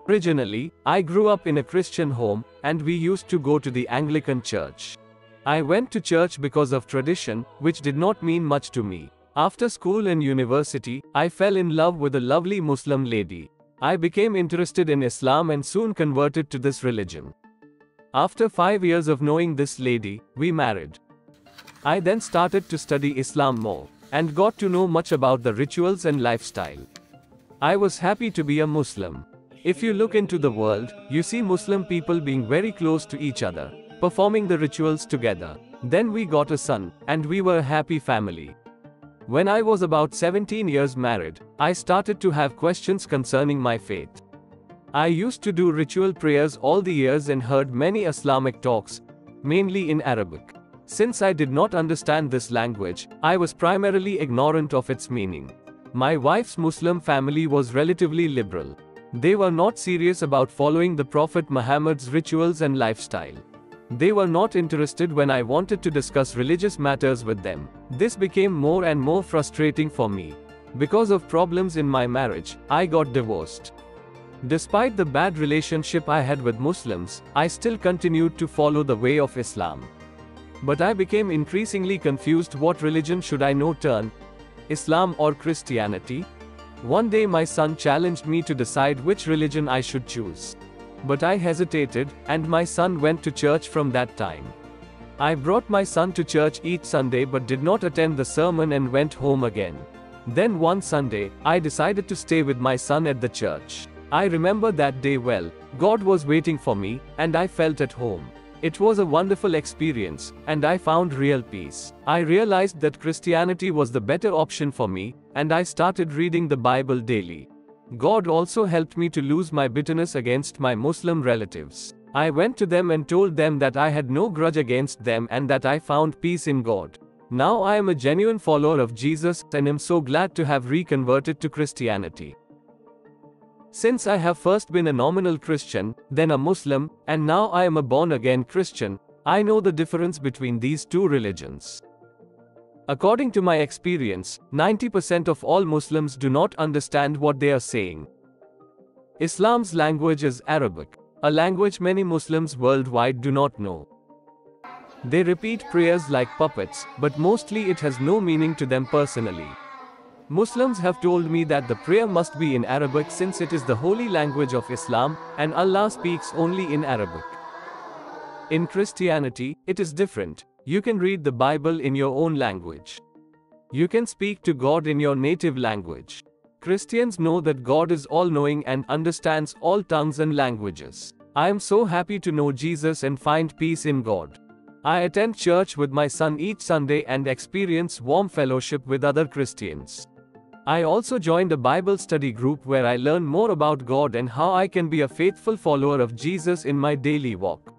Originally, I grew up in a Christian home, and we used to go to the Anglican church. I went to church because of tradition, which did not mean much to me. After school and university, I fell in love with a lovely Muslim lady. I became interested in Islam and soon converted to this religion. After 5 years of knowing this lady, we married. I then started to study Islam more, and got to know much about the rituals and lifestyle. I was happy to be a Muslim. If you look into the world, you see Muslim people being very close to each other, performing the rituals together. Then we got a son, and we were a happy family. When I was about 17 years married, I started to have questions concerning my faith. I used to do ritual prayers all the years and heard many Islamic talks, mainly in Arabic. Since I did not understand this language, I was primarily ignorant of its meaning. My wife's Muslim family was relatively liberal. They were not serious about following the Prophet Muhammad's rituals and lifestyle. They were not interested when I wanted to discuss religious matters with them. This became more and more frustrating for me. Because of problems in my marriage, I got divorced. Despite the bad relationship I had with Muslims, I still continued to follow the way of Islam. But I became increasingly confused. What religion should I now turn? Islam or Christianity? One day my son challenged me to decide which religion I should choose. But I hesitated, and my son went to church from that time. I brought my son to church each Sunday but did not attend the sermon and went home again. Then one Sunday, I decided to stay with my son at the church. I remember that day well. God was waiting for me, and I felt at home. It was a wonderful experience, and I found real peace. I realized that Christianity was the better option for me, and I started reading the Bible daily. God also helped me to lose my bitterness against my Muslim relatives. I went to them and told them that I had no grudge against them and that I found peace in God. Now I am a genuine follower of Jesus and am so glad to have reconverted to Christianity. Since I have first been a nominal Christian, then a Muslim, and now I am a born-again Christian, I know the difference between these two religions. According to my experience, 90% of all Muslims do not understand what they are saying. Islam's language is Arabic, a language many Muslims worldwide do not know. They repeat prayers like puppets, but mostly it has no meaning to them personally. Muslims have told me that the prayer must be in Arabic since it is the holy language of Islam, and Allah speaks only in Arabic. In Christianity, it is different. You can read the Bible in your own language. You can speak to God in your native language. Christians know that God is all-knowing and understands all tongues and languages. I am so happy to know Jesus and find peace in God. I attend church with my son each Sunday and experience warm fellowship with other Christians. I also joined a Bible study group where I learn more about God and how I can be a faithful follower of Jesus in my daily walk.